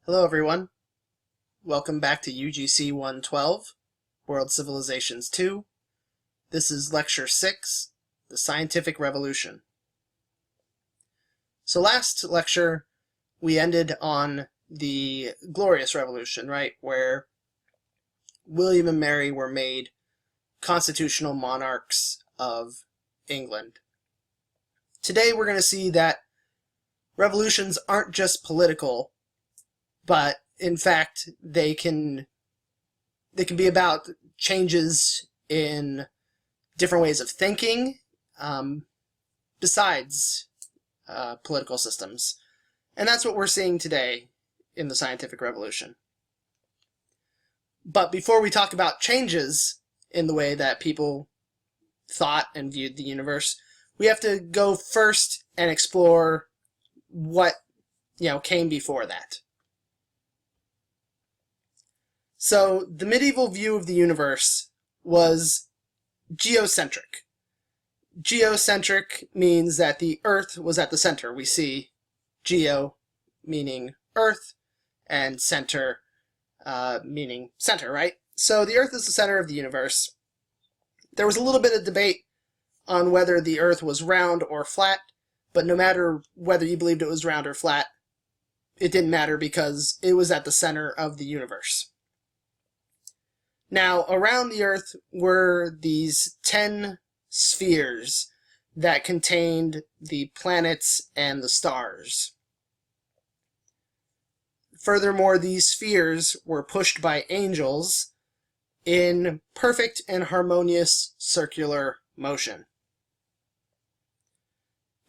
Hello everyone, welcome back to UGC 112, World Civilizations 2. This is Lecture 6, The Scientific Revolution. So last lecture we ended on the Glorious Revolution, right, where William and Mary were made constitutional monarchs of England. Today we're going to see that revolutions aren't just political, but in fact they can be about changes in different ways of thinking besides political systems. And that's what we're seeing today in the scientific revolution. But before we talk about changes in the way that people thought and viewed the universe, we have to go first and explore what came before that. So the medieval view of the universe was geocentric. Geocentric means that the Earth was at the center. We see geo meaning Earth and center meaning center, right? So the Earth is the center of the universe. There was a little bit of debate on whether the Earth was round or flat, but no matter whether you believed it was round or flat, it didn't matter because it was at the center of the universe. Now, around the Earth were these 10 spheres that contained the planets and the stars. Furthermore, these spheres were pushed by angels in perfect and harmonious circular motion.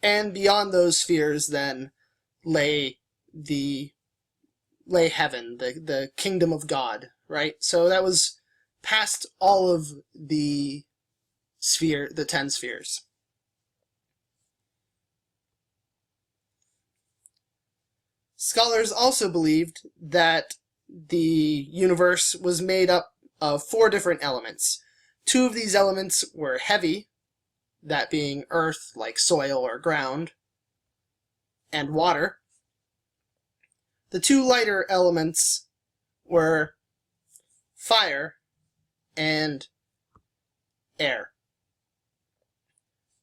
And beyond those spheres, then, lay heaven, the kingdom of God, right? So that was past all of the 10 spheres. Scholars also believed that the universe was made up of 4 different elements. 2 of these elements were heavy, that being earth, like soil or ground, and water. The 2 lighter elements were fire and air.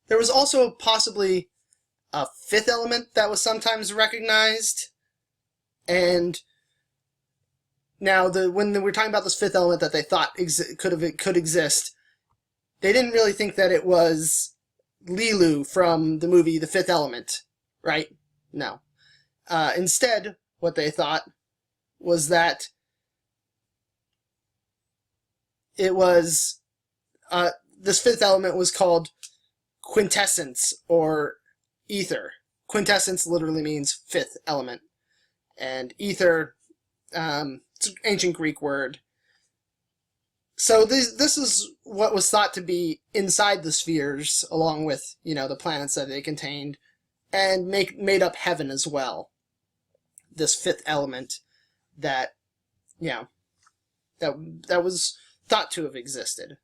There was also possibly a 5th element that was sometimes recognized, and now when they were talking about this 5th element that they thought could exist, they didn't really think that it was Lilu from the movie The Fifth Element, right? No. Instead, what they thought was that it was, this 5th element was called quintessence, or ether. Quintessence literally means 5th element. And ether, it's an ancient Greek word. So this is what was thought to be inside the spheres, along with, the planets that they contained, and made up heaven as well. This 5th element that, that was thought to have existed.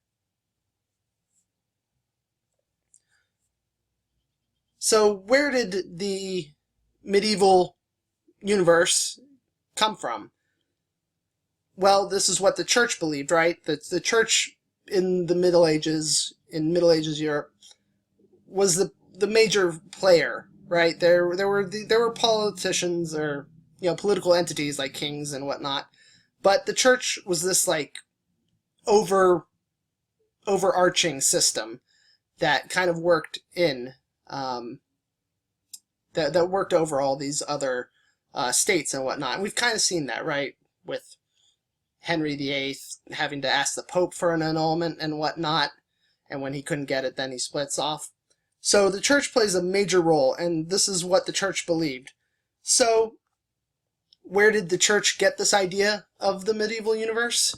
So where did the medieval universe come from? Well, this is what the church believed, right? That the church in the Middle Ages, in Middle Ages Europe, was the major player, right? There were politicians or political entities like kings and whatnot, but the church was this overarching system that kind of worked that worked over all these other states and whatnot. And we've kind of seen that, right, with Henry VIII having to ask the Pope for an annulment and whatnot, and when he couldn't get it, then he splits off. So the church plays a major role, and this is what the church believed. So where did the church get this idea of the medieval universe?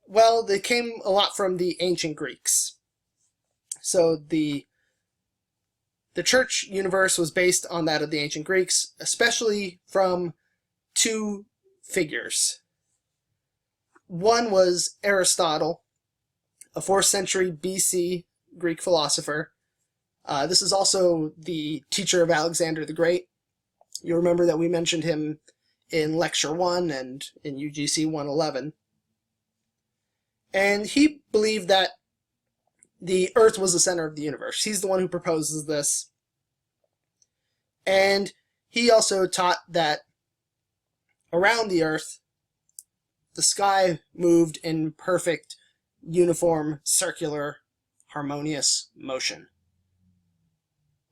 Well, they came a lot from the ancient Greeks. So the church universe was based on that of the ancient Greeks, especially from 2 figures. One was Aristotle, a 4th century BC Greek philosopher. This is also the teacher of Alexander the Great. You'll remember that we mentioned him in Lecture 1 and in UGC 111. And he believed that the Earth was the center of the universe. He's the one who proposes this. And he also taught that around the Earth, the sky moved in perfect, uniform, circular, harmonious motion.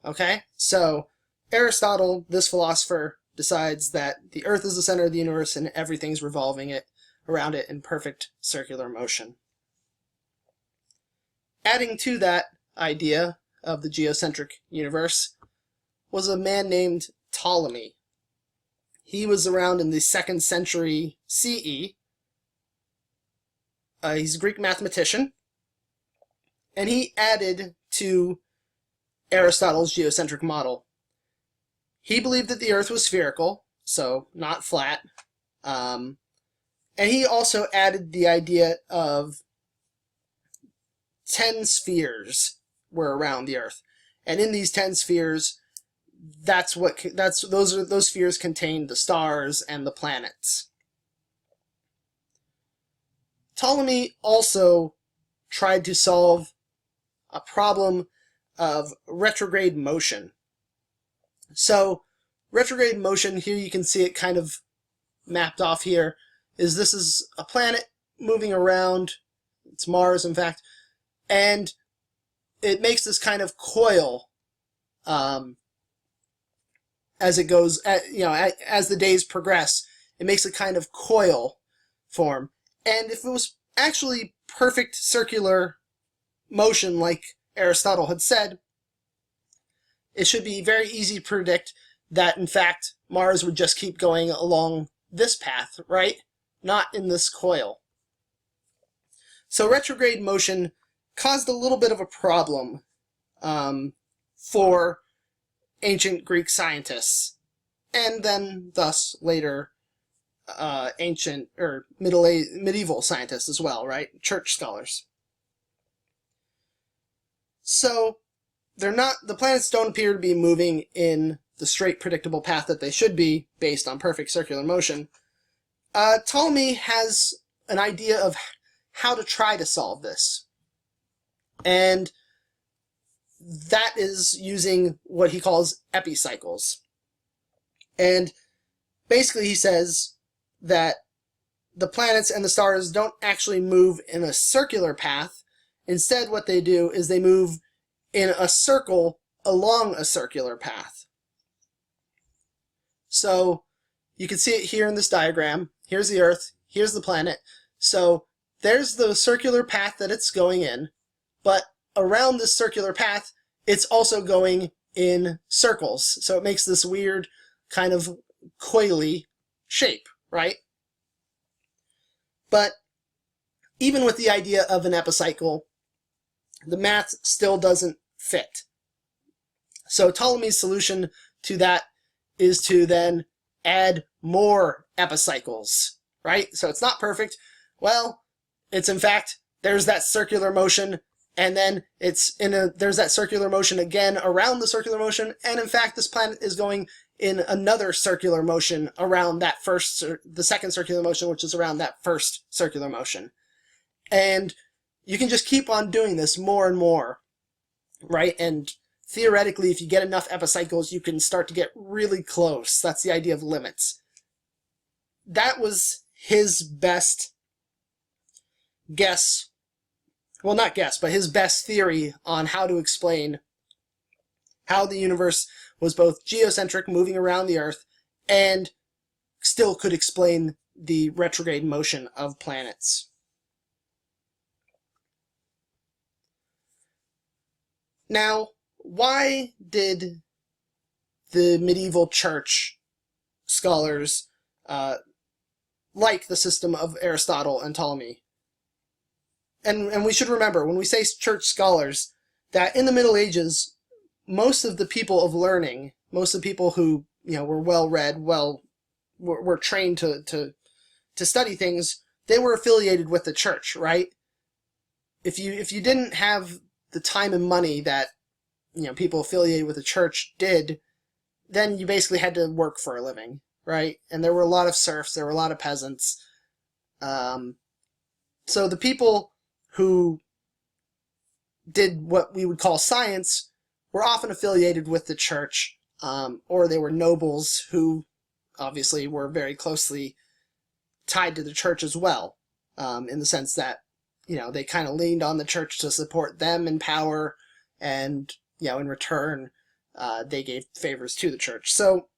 Okay? So, Aristotle, this philosopher, decides that the Earth is the center of the universe and everything's revolving around it in perfect circular motion. Adding to that idea of the geocentric universe was a man named Ptolemy. He was around in the 2nd century CE. He's a Greek mathematician, and he added to Aristotle's geocentric model. He believed that the Earth was spherical, so not flat, and he also added the idea of 10 spheres were around the Earth, and in these 10 spheres, those spheres contain the stars and the planets. Ptolemy also tried to solve a problem of retrograde motion. So, retrograde motion, here you can see it kind of mapped off here, this is a planet moving around, it's Mars in fact, and it makes this kind of coil as it goes, as the days progress, it makes a kind of coil form. And if it was actually perfect circular motion like Aristotle had said, it should be very easy to predict that, in fact, Mars would just keep going along this path, right? Not in this coil. So retrograde motion caused a little bit of a problem for ancient Greek scientists, and then thus later ancient or medieval scientists as well, right? Church scholars. So the planets don't appear to be moving in the straight predictable path that they should be based on perfect circular motion. Ptolemy has an idea of how to try to solve this. And that is using what he calls epicycles. And basically he says that the planets and the stars don't actually move in a circular path. Instead, what they do is they move in a circle along a circular path. So you can see it here in this diagram. Here's the Earth, here's the planet. So there's the circular path that it's going in, but around this circular path, it's also going in circles. So it makes this weird kind of coily shape, right? But even with the idea of an epicycle, the math still doesn't fit. So Ptolemy's solution to that is to then add more epicycles, right? So it's not perfect. Well, it's in fact, there's that circular motion, and then there's that circular motion again around the circular motion, and in fact, this planet is going in another circular motion around that the second circular motion, which is around that first circular motion. And you can just keep on doing this more and more, right? And theoretically, if you get enough epicycles, you can start to get really close. That's the idea of limits. That was his best guess, well, not guess, but his best theory on how to explain how the universe was both geocentric, moving around the Earth, and still could explain the retrograde motion of planets. Now, why did the medieval church scholars like the system of Aristotle and Ptolemy? And we should remember, when we say church scholars, that in the Middle Ages, most of the people of learning, most of the people who were well-read, were trained to study things, they were affiliated with the church, right? If you didn't have the time and money that people affiliated with the church did, then you basically had to work for a living, right? And there were a lot of serfs, there were a lot of peasants. So the people who did what we would call science were often affiliated with the church, or they were nobles who obviously were very closely tied to the church as well, in the sense that, they kind of leaned on the church to support them in power, and, in return, they gave favors to the church. So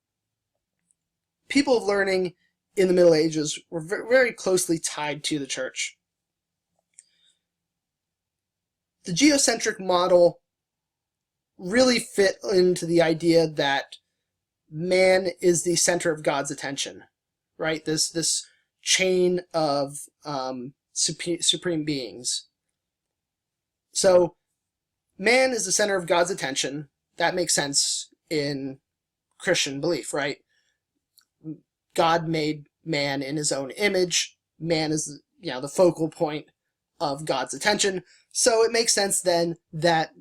people of learning in the Middle Ages were very closely tied to the church. The geocentric model really fit into the idea that man is the center of God's attention, right? This chain of supreme beings. So man is the center of God's attention. That makes sense in Christian belief, right? God made man in his own image. Man is, the focal point of God's attention. So it makes sense then that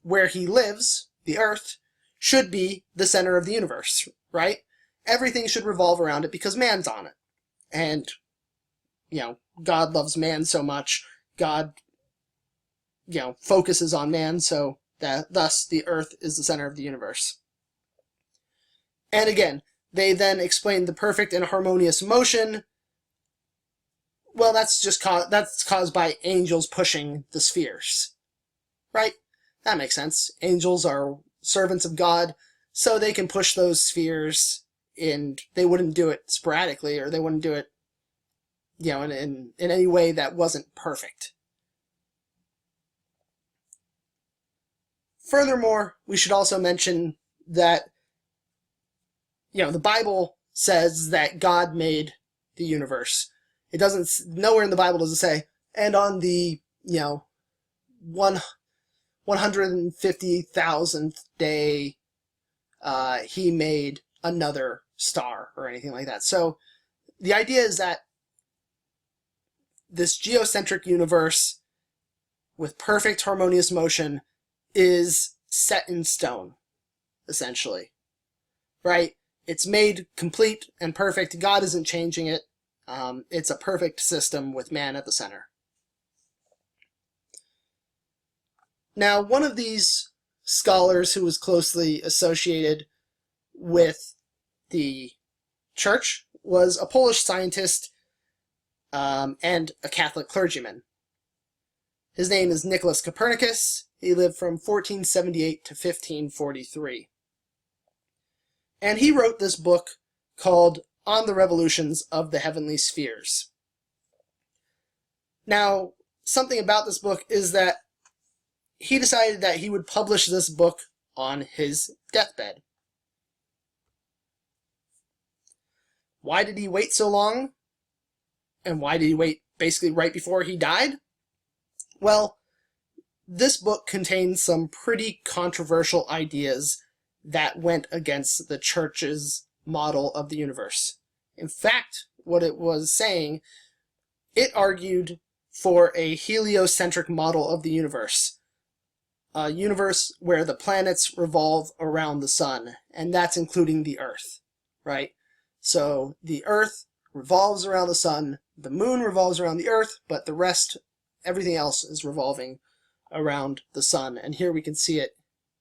where he lives, the earth, should be the center of the universe, right? Everything should revolve around it because man's on it. And, God loves man so much. God, focuses on man, so that thus the earth is the center of the universe. And again, they then explained the perfect and harmonious motion. Well, that's caused by angels pushing the spheres, right? That makes sense. Angels are servants of God, so they can push those spheres, and they wouldn't do it sporadically, or they wouldn't do it, in any way that wasn't perfect. Furthermore, we should also mention that, the Bible says that God made the universe. It doesn't, nowhere in the Bible does it say, and on the, 150,000th day, he made another star or anything like that. So the idea is that this geocentric universe with perfect harmonious motion is set in stone, essentially, right? It's made complete and perfect. God isn't changing it. It's a perfect system with man at the center. Now, one of these scholars who was closely associated with the church was a Polish scientist and a Catholic clergyman. His name is Nicholas Copernicus. He lived from 1478 to 1543. And he wrote this book called On the Revolutions of the Heavenly Spheres. Now, something about this book is that he decided that he would publish this book on his deathbed. Why did he wait so long? And why did he wait basically right before he died? Well, this book contains some pretty controversial ideas that went against the church's model of the universe. In fact, what it was saying, it argued for a heliocentric model of the universe. A universe where the planets revolve around the sun, and that's including the Earth, right? So the Earth revolves around the sun, the moon revolves around the Earth, but the rest, everything else is revolving around the sun. And here we can see it.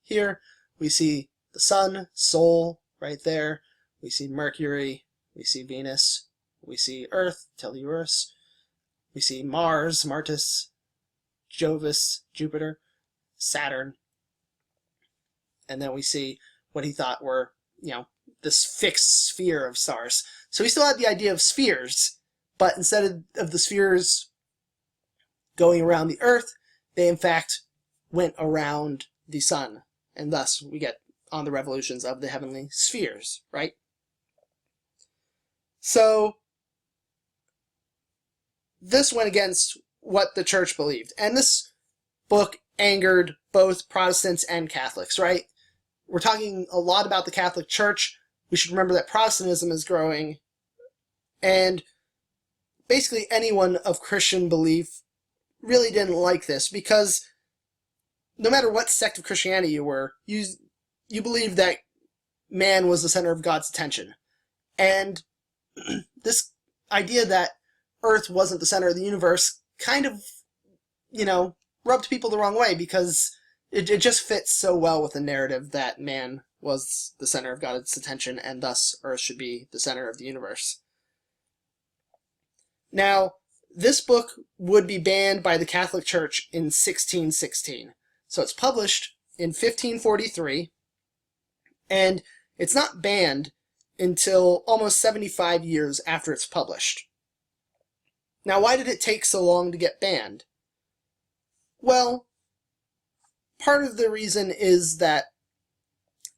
Here we see the sun, Sol, right there. We see Mercury, we see Venus, we see Earth, Tellurus, we see Mars, Martis, Jovis, Jupiter, Saturn, and then we see what he thought were, this fixed sphere of stars. So he still had the idea of spheres, but instead of the spheres going around the Earth, they in fact went around the sun, and thus we get on the revolutions of the heavenly spheres, right? So this went against what the church believed, and this book angered both Protestants and Catholics, right? We're talking a lot about the Catholic Church. We should remember that Protestantism is growing, and basically anyone of Christian belief really didn't like this, because no matter what sect of Christianity you were, you believed that man was the center of God's attention. And this idea that Earth wasn't the center of the universe kind of, rubbed people the wrong way, because it just fits so well with the narrative that man was the center of God's attention, and thus Earth should be the center of the universe. Now, this book would be banned by the Catholic Church in 1616. So it's published in 1543, and it's not banned until almost 75 years after it's published. Now, why did it take so long to get banned? Well, part of the reason is that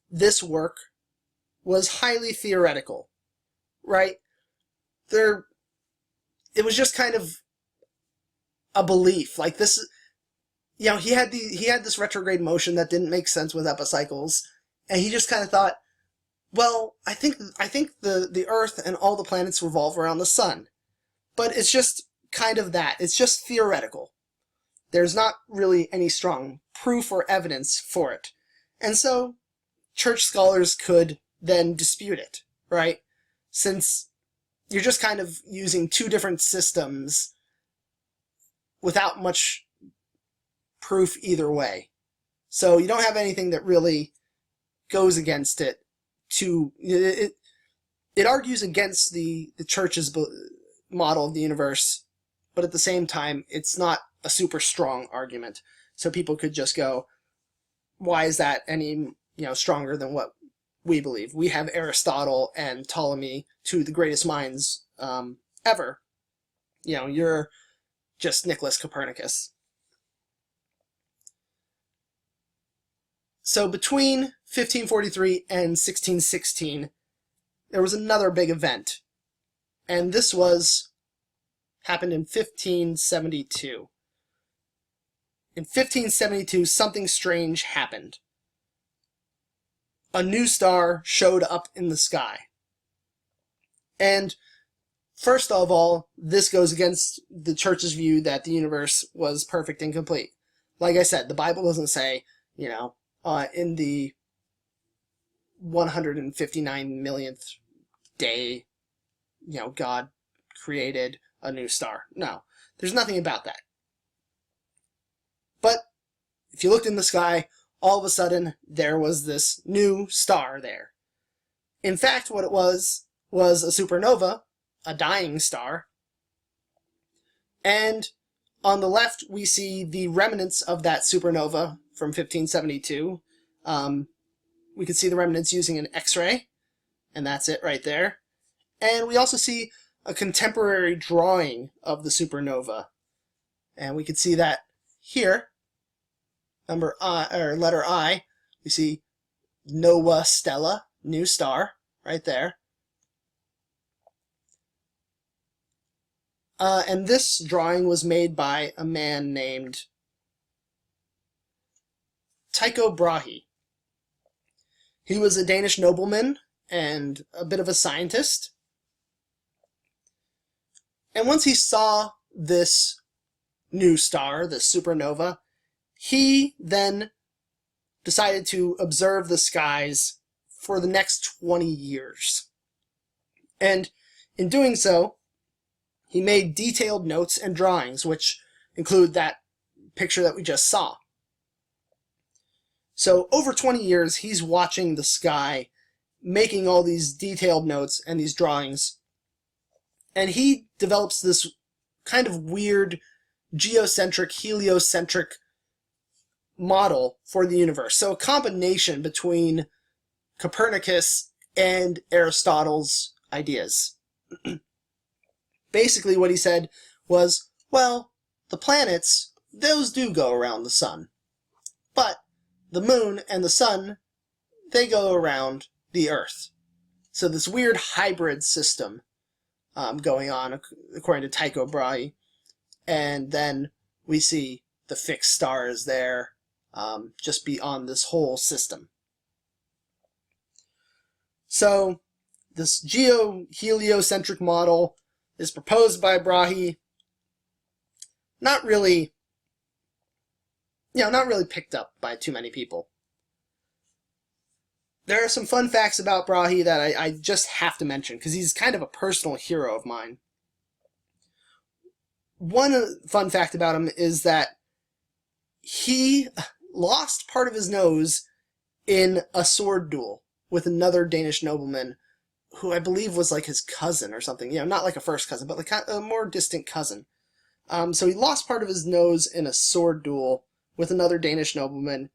this work was highly theoretical, right? It was just kind of a belief, like this. He had this retrograde motion that didn't make sense with epicycles, and he just kind of thought, well, I think the Earth and all the planets revolve around the sun, but it's just kind of that. It's just theoretical. There's not really any strong proof or evidence for it, and so church scholars could then dispute it, right? Since you're just kind of using two different systems without much proof either way. So you don't have anything that really goes against it. It argues against the church's model of the universe, but at the same time, it's not a super strong argument. So people could just go, why is that any stronger than what we believe? We have Aristotle and Ptolemy, two of the greatest minds ever. You're just Nicholas Copernicus. So between 1543 and 1616, there was another big event, and this happened in 1572. In 1572, something strange happened. A new star showed up in the sky. And first of all, this goes against the church's view that the universe was perfect and complete. Like I said, the Bible doesn't say, in the 159 millionth day, God created a new star. No, there's nothing about that. But if you looked in the sky, all of a sudden there was this new star there. In fact, what it was a supernova, a dying star. And on the left, we see the remnants of that supernova from 1572. We can see the remnants using an X-ray, and that's it right there. And we also see a contemporary drawing of the supernova, and we can see that here, letter I. We see Nova Stella, new star, right there. And this drawing was made by a man named Tycho Brahe. He was a Danish nobleman and a bit of a scientist. And once he saw this new star, this supernova, he then decided to observe the skies for the next 20 years. And in doing so, he made detailed notes and drawings, which include that picture that we just saw. So over 20 years, he's watching the sky, making all these detailed notes and these drawings, and he develops this kind of weird geocentric, heliocentric model for the universe. So a combination between Copernicus and Aristotle's ideas. Basically what he said was, well, the planets, those do go around the sun. But the moon and the sun, they go around the Earth. So this weird hybrid system going on, according to Tycho Brahe. And then we see the fixed stars there, just beyond this whole system. So this geo-heliocentric model is proposed by Brahe. Not really picked up by too many people. There are some fun facts about Brahe that I just have to mention, because he's kind of a personal hero of mine. One fun fact about him is that he lost part of his nose in a sword duel with another Danish nobleman who I believe was like his cousin or something. You know, not like a first cousin, but like a more distant cousin. So he lost part of his nose in a sword duel with another Danish nobleman,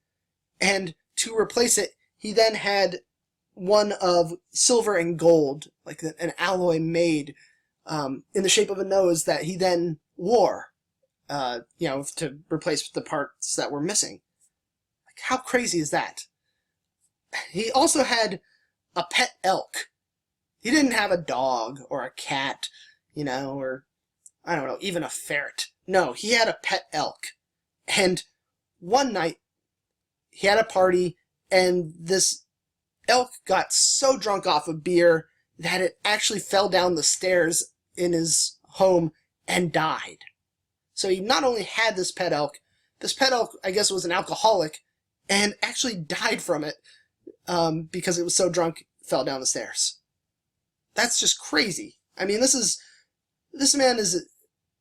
and to replace it, he then had one of silver and gold, like an alloy made in the shape of a nose that he then wore, to replace the parts that were missing. Like, how crazy is that? He also had a pet elk. He didn't have a dog or a cat, or, I don't know, even a ferret. No, he had a pet elk. And one night, he had a party, and this elk got so drunk off of beer that it actually fell down the stairs in his home and died. So he not only had this pet elk, I guess, was an alcoholic, and actually died from it because it was so drunk, it fell down the stairs. That's just crazy. I mean, this man is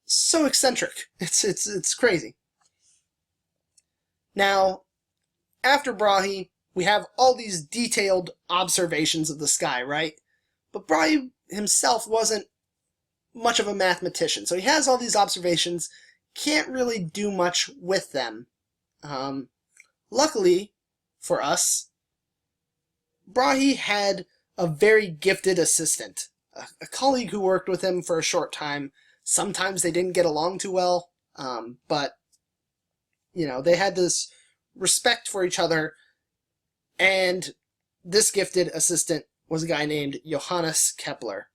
so eccentric. It's crazy. Now, after Brahe, we have all these detailed observations of the sky, right? But Brahe himself wasn't much of a mathematician, so he has all these observations, can't really do much with them. Luckily for us, Brahe had a very gifted assistant, a colleague who worked with him for a short time. Sometimes they didn't get along too well, but they had this respect for each other, and this gifted assistant was a guy named Johannes Kepler.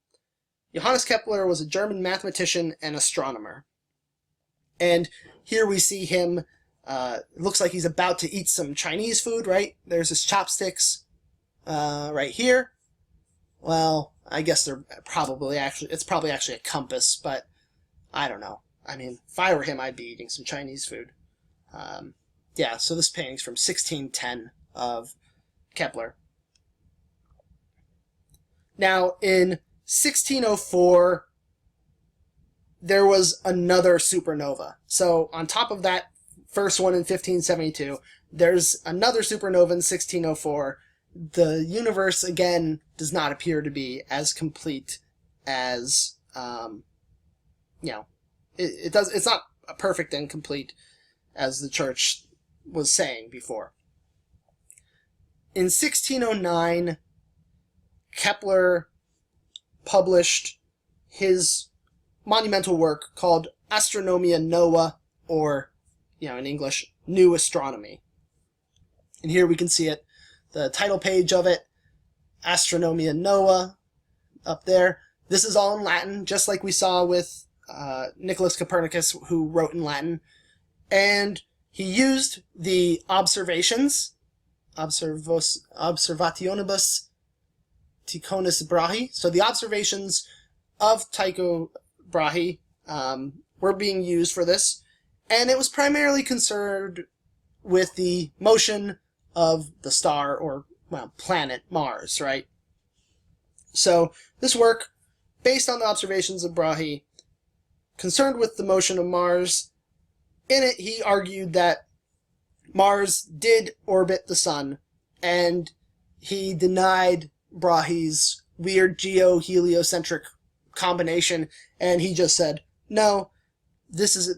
Johannes Kepler was a German mathematician and astronomer. And here we see him, it looks like he's about to eat some Chinese food, right? There's his chopsticks right here. Well, I guess it's probably actually a compass, but I don't know. I mean, if I were him, I'd be eating some Chinese food. So this painting's from 1610 of Kepler. Now, in 1604, there was another supernova. So on top of that first one in 1572, there's another supernova in 1604. The universe, again, does not appear to be as complete as, it's not perfect and complete as the church was saying before. In 1609, Kepler published his monumental work called Astronomia Nova, or, in English, New Astronomy. And here we can see it, the title page of it, Astronomia Nova, up there. This is all in Latin, just like we saw with Nicholas Copernicus, who wrote in Latin. And he used the observations, Observationibus Tychonis Brahe. So the observations of Tycho Brahe were being used for this, and it was primarily concerned with the motion of the star, or, planet Mars, right? So this work, based on the observations of Brahe, concerned with the motion of Mars. In it, he argued that Mars did orbit the sun, and he denied Brahe's weird geo-heliocentric combination, and he just said, no, the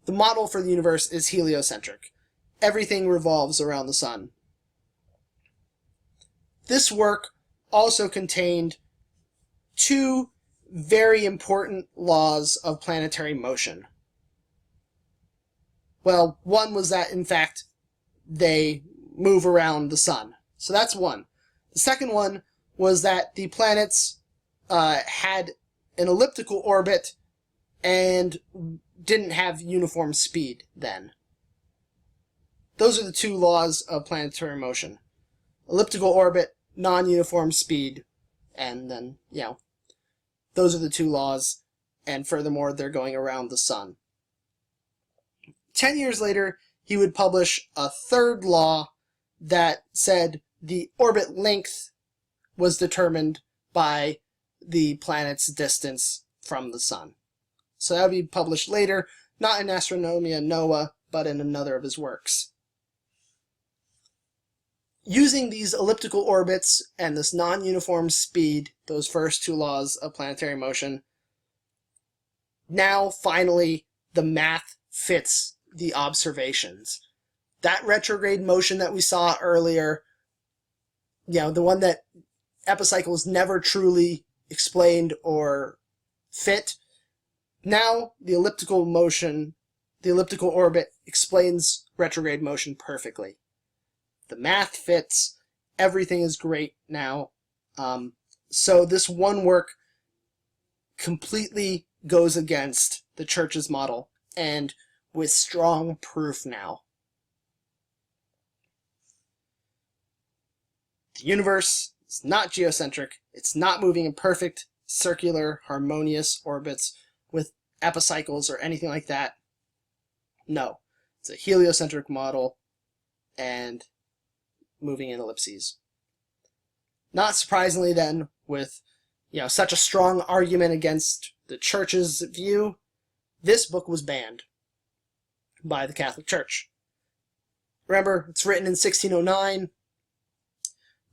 model for the universe is heliocentric. Everything revolves around the sun. This work also contained two very important laws of planetary motion. Well, one was that, in fact, they move around the sun. So that's one. The second one was that the planets had an elliptical orbit and didn't have uniform speed then. Those are the two laws of planetary motion. Elliptical orbit, non-uniform speed, and then, those are the two laws, and furthermore, they're going around the sun. 10 years later, he would publish a third law that said the orbit length was determined by the planet's distance from the sun. So that would be published later, not in Astronomia Nova, but in another of his works. Using these elliptical orbits and this non-uniform speed, those first two laws of planetary motion, now finally the math fits the observations. That retrograde motion that we saw earlier, the one that epicycles never truly explained or fit, now the elliptical motion, the elliptical orbit explains retrograde motion perfectly. The math fits, everything is great now. So this one work completely goes against the church's model, and with strong proof now. The universe is not geocentric. It's not moving in perfect, circular, harmonious orbits with epicycles or anything like that. No, it's a heliocentric model and moving in ellipses. Not surprisingly then, with such a strong argument against the church's view, this book was banned by the Catholic Church. Remember, it's written in 1609.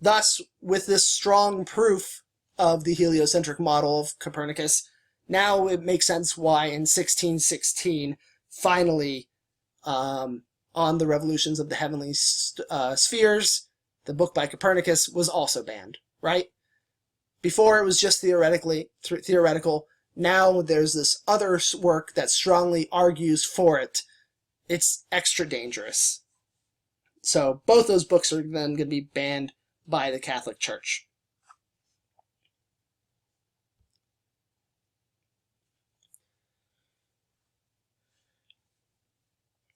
Thus, with this strong proof of the heliocentric model of Copernicus, now it makes sense why in 1616, finally, on the revolutions of the heavenly spheres, the book by Copernicus was also banned, right? Before it was just theoretical. Now there's this other work that strongly argues for it. It's extra dangerous. So both those books are then going to be banned by the Catholic Church.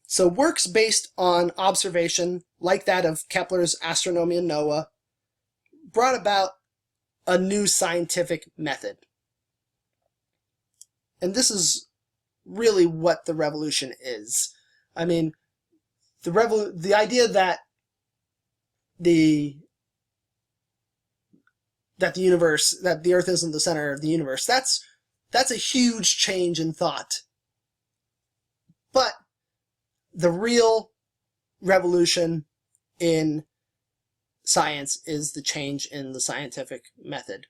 So works based on observation, like that of Kepler's Astronomia Nova, brought about a new scientific method. And this is really what the revolution is. I mean, the idea that the universe, that the Earth isn't the center of the universe, that's a huge change in thought. But the real revolution in science is the change in the scientific method.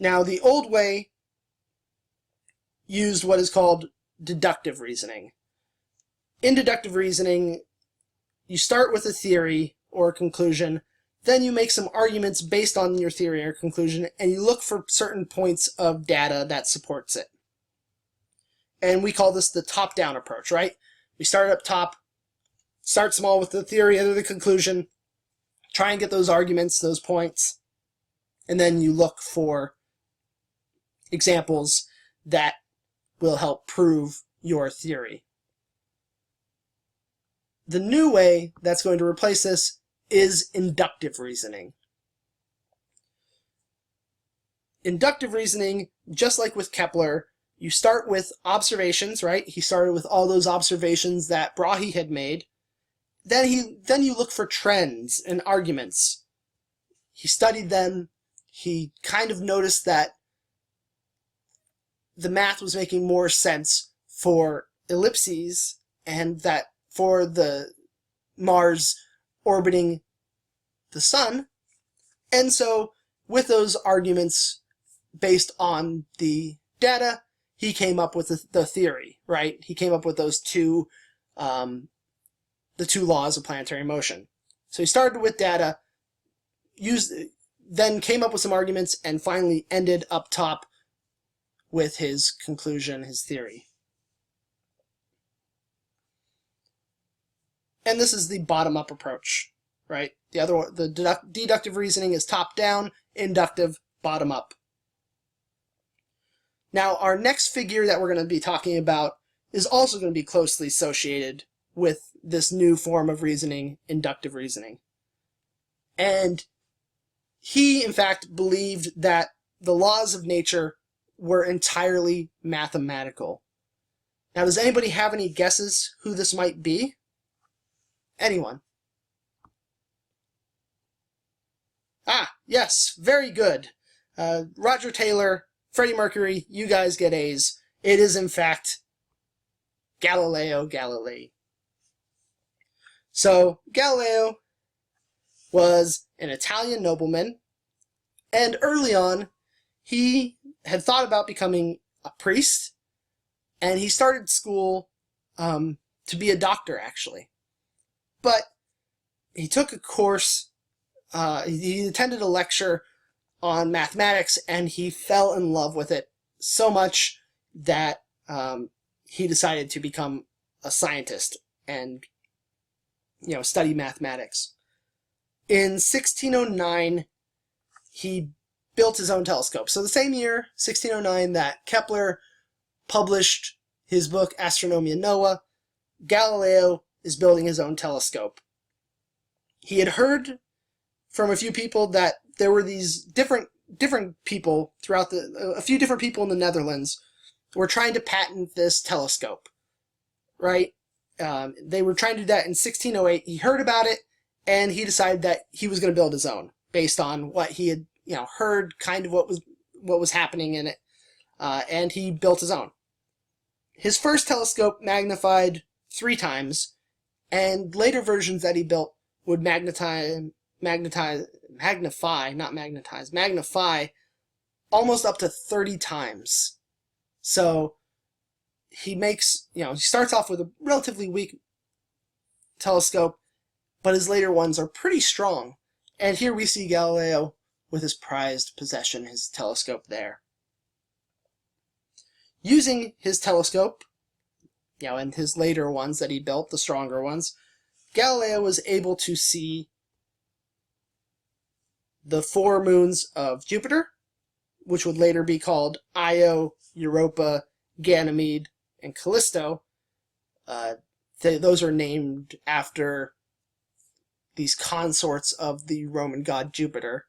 Now, the old way used what is called deductive reasoning. In deductive reasoning, you start with a theory or a conclusion, then you make some arguments based on your theory or conclusion, and you look for certain points of data that supports it. And we call this the top-down approach, right? We start up top, start small with the theory or the conclusion, try and get those arguments, those points, and then you look for examples that will help prove your theory. The new way that's going to replace this is inductive reasoning. Inductive reasoning, just like with Kepler, you start with observations, right? He started with all those observations that Brahe had made. Then you look for trends and arguments. He studied them. He kind of noticed that the math was making more sense for ellipses, and that for the Mars orbiting the sun. And so with those arguments based on the data, he came up with the theory, right? He came up with those the two laws of planetary motion. So he started with data, then came up with some arguments, and finally ended up top with his conclusion, his theory. And this is the bottom-up approach, right? The deductive reasoning is top-down, inductive, bottom-up. Now, our next figure that we're going to be talking about is also going to be closely associated with this new form of reasoning, inductive reasoning. And he, in fact, believed that the laws of nature were entirely mathematical. Now, does anybody have any guesses who this might be? Anyone? Ah, yes, very good. Roger Taylor, Freddie Mercury, you guys get A's. It is, in fact, Galileo Galilei. So, Galileo was an Italian nobleman, and early on, he had thought about becoming a priest, and he started school to be a doctor, actually. But he took a course, he attended a lecture on mathematics, and he fell in love with it so much that he decided to become a scientist and study mathematics. In 1609, he built his own telescope. So the same year, 1609, that Kepler published his book Astronomia Nova, Galileo is building his own telescope. He had heard from a few people that there were these different people throughout a few different people in the Netherlands were trying to patent this telescope, right? They were trying to do that in 1608. He heard about it, and he decided that he was going to build his own based on what he had, heard, kind of what was happening in it, and he built his own. His first telescope magnified 3 times, and later versions that he built would magnify almost up to 30 times. So he makes, he starts off with a relatively weak telescope, but his later ones are pretty strong. And here we see Galileo with his prized possession, his telescope there. Using his telescope, and his later ones that he built, the stronger ones, Galileo was able to see the 4 moons of Jupiter, which would later be called Io, Europa, Ganymede, and Callisto. Those are named after these consorts of the Roman god Jupiter.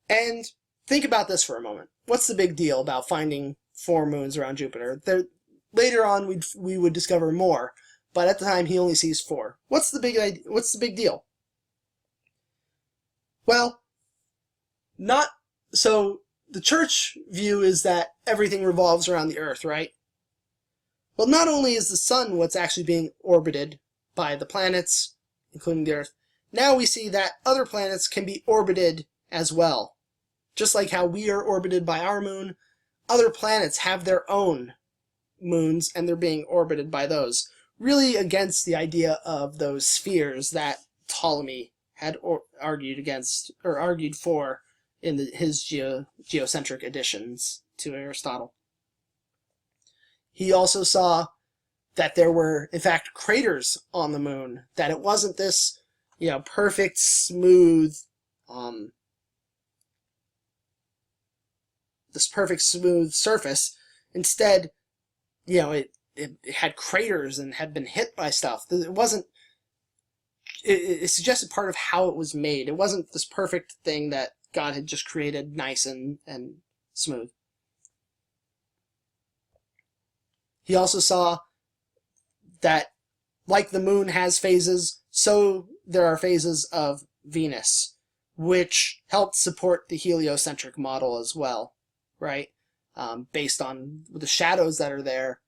And think about this for a moment. What's the big deal about finding 4 moons around Jupiter? Later on, we would discover more, but at the time he only sees 4. What's the big deal? Well, so the church view is that everything revolves around the Earth, right? Well, not only is the sun what's actually being orbited by the planets, including the Earth, now we see that other planets can be orbited as well. Just like how we are orbited by our moon, other planets have their own moons, and they're being orbited by those. Really against the idea of those spheres that Ptolemy had argued for in his geocentric additions to Aristotle. He also saw that there were, in fact, craters on the moon, that it wasn't this, perfect, smooth, surface. Instead, it had craters and had been hit by stuff. It wasn't, it suggested part of how it was made. It wasn't this perfect thing that God had just created nice and smooth. He also saw that, like the moon has phases, so there are phases of Venus, which helped support the heliocentric model as well, right? Based on the shadows that are there,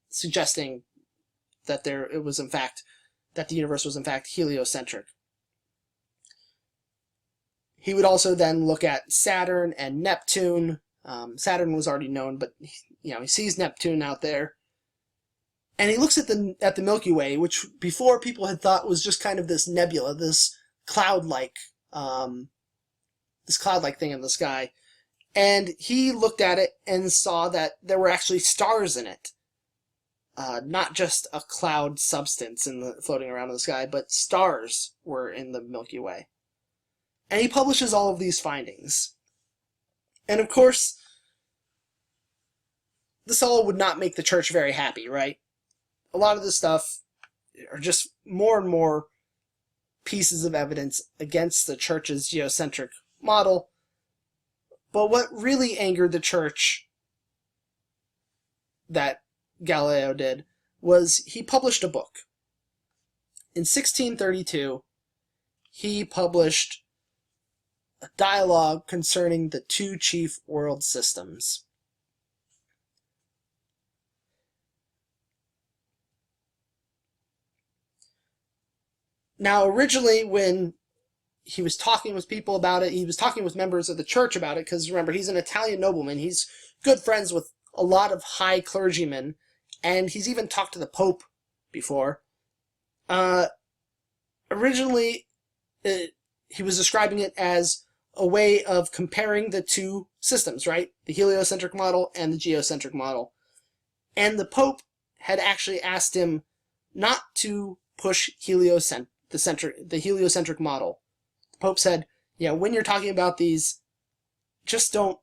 suggesting that the universe was in fact heliocentric. He would also then look at Saturn and Neptune. Saturn was already known, but he sees Neptune out there, and he looks at the Milky Way, which before people had thought was just kind of this nebula, this cloud-like thing in the sky. And he looked at it and saw that there were actually stars in it, not just a cloud substance floating around in the sky, but stars were in the Milky Way. And he publishes all of these findings. And of course, this all would not make the church very happy, right? A lot of this stuff are just more and more pieces of evidence against the church's geocentric model. But what really angered the church that Galileo did was he published a book. in 1632, he published a dialogue concerning the two chief world systems. Now, originally, when he was talking with people about it, he was talking with members of the church about it, because remember, he's an Italian nobleman. He's good friends with a lot of high clergymen, and he's even talked to the Pope before. Originally, he was describing it as a way of comparing the two systems, right? The heliocentric model and the geocentric model. And the Pope had actually asked him not to push the heliocentric model. The Pope said, when you're talking about these, just don't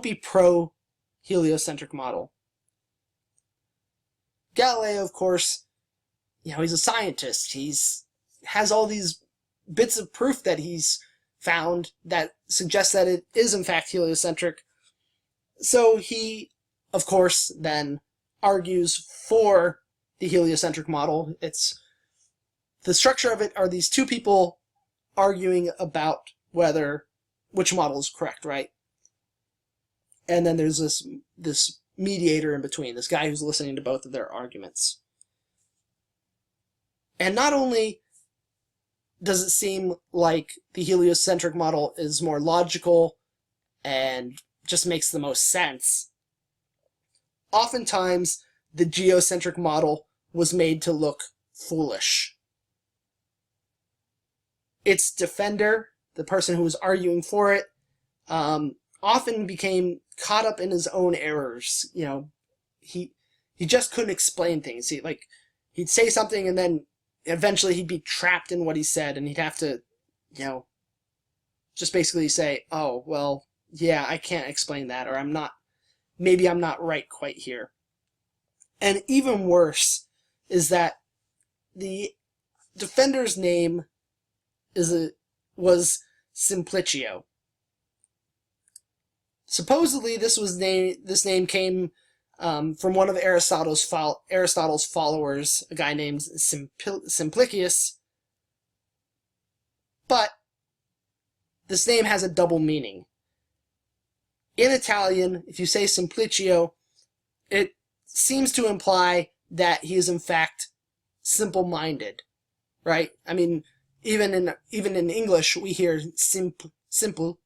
be pro heliocentric model. Galileo, of course, he's a scientist. He's has all these bits of proof that he's found that suggest that it is in fact heliocentric. So he, of course, then argues for the heliocentric model. It's the structure of it are these two people arguing about which model is correct, right? And then there's this mediator in between, this guy who's listening to both of their arguments. And not only does it seem like the heliocentric model is more logical and just makes the most sense, oftentimes the geocentric model was made to look foolish. Its defender, the person who was arguing for it, often became caught up in his own errors. He just couldn't explain things. He'd say something and then eventually he'd be trapped in what he said, and he'd have to, just basically say, oh, well, yeah, I can't explain that, or maybe I'm not right quite here. And even worse is that the defender's name was Simplicio. Supposedly, this name came from one of Aristotle's followers, a guy named Simplicius. But this name has a double meaning. In Italian, if you say Simplicio, it seems to imply that he is in fact simple-minded, right? I mean, even in English, we hear simple,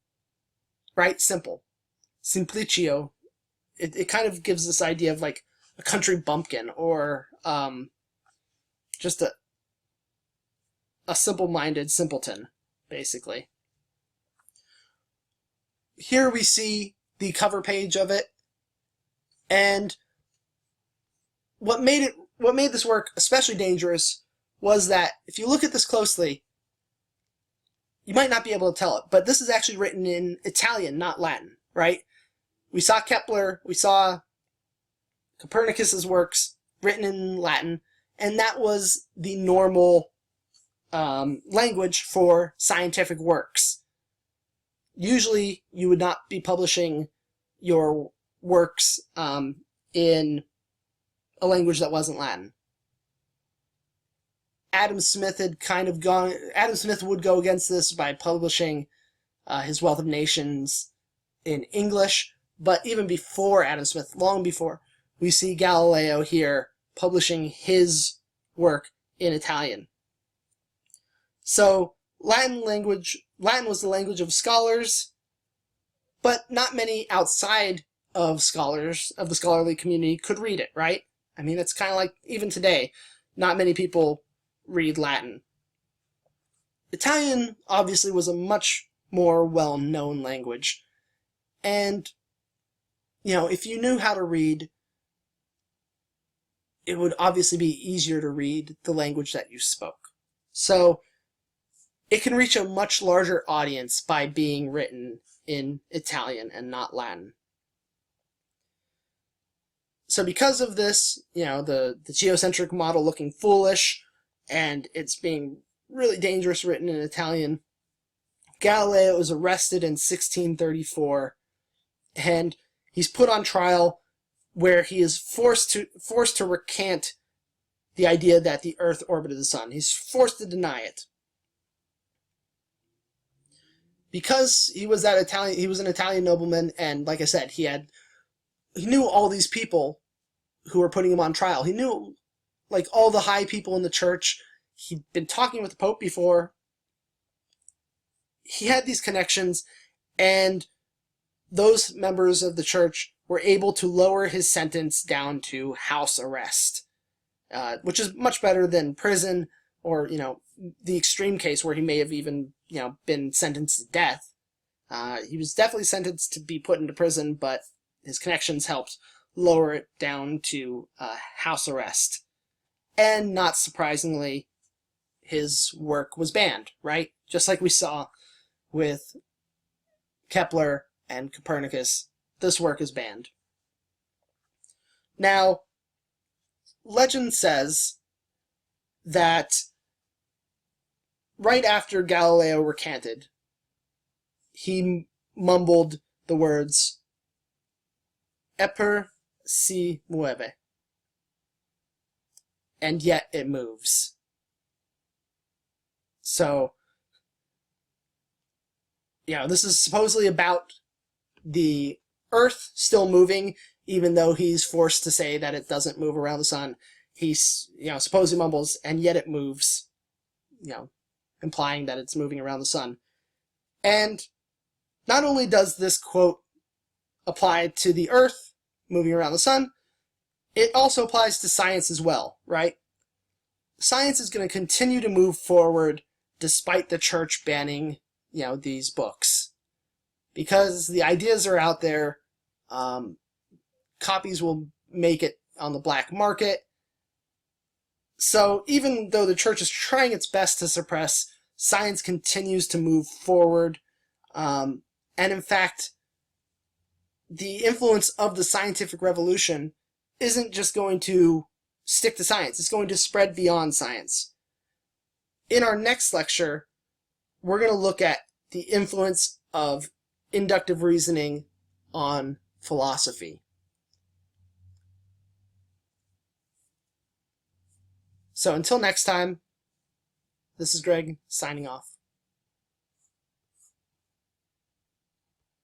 right? Simple. Simplicio. It kind of gives this idea of like a country bumpkin, or just a simple-minded simpleton, basically. Here we see the cover page of it, and what made this work especially dangerous was that if you look at this closely, you might not be able to tell it, but this is actually written in Italian, not Latin, right? We saw Kepler, we saw Copernicus's works written in Latin, and that was the normal language for scientific works. Usually, you would not be publishing your works in a language that wasn't Latin. Adam Smith would go against this by publishing his Wealth of Nations in English, but even before Adam Smith, long before, we see Galileo here publishing his work in Italian. So Latin was the language of scholars, but not many outside of scholars, of the scholarly community, could read it, right? I mean, it's kind of like, even today, not many people read Latin. Italian, obviously, was a much more well-known language. And, if you knew how to read, it would obviously be easier to read the language that you spoke. So, it can reach a much larger audience by being written in Italian and not Latin. So because of this, the geocentric model looking foolish, and it's being really dangerous written in Italian, Galileo is arrested in 1634, and he's put on trial where he is forced to recant the idea that the Earth orbited the sun. He's forced to deny it. Because he was an Italian nobleman, and like I said, he knew all these people who were putting him on trial. He knew like all the high people in the church. He'd been talking with the Pope before. He had these connections, and those members of the church were able to lower his sentence down to house arrest, which is much better than prison or, the extreme case where he may have even, been sentenced to death. He was definitely sentenced to be put into prison, but his connections helped lower it down to house arrest. And not surprisingly, his work was banned, right? Just like we saw with Kepler and Copernicus, this work is banned. Now, legend says that right after Galileo recanted, he mumbled the words, "Eppur si muove," and yet it moves. So, this is supposedly about the Earth still moving, even though he's forced to say that it doesn't move around the sun. He's, supposedly mumbles, and yet it moves, implying that it's moving around the sun. And not only does this quote apply to the Earth moving around the sun, it also applies to science as well, right? Science is going to continue to move forward despite the church banning, these books. Because the ideas are out there, copies will make it on the black market. So even though the church is trying its best to suppress, science continues to move forward. And in fact, the influence of the scientific revolution isn't just going to stick to science. It's going to spread beyond science. In our next lecture, we're going to look at the influence of inductive reasoning on philosophy. So until next time, this is Greg signing off.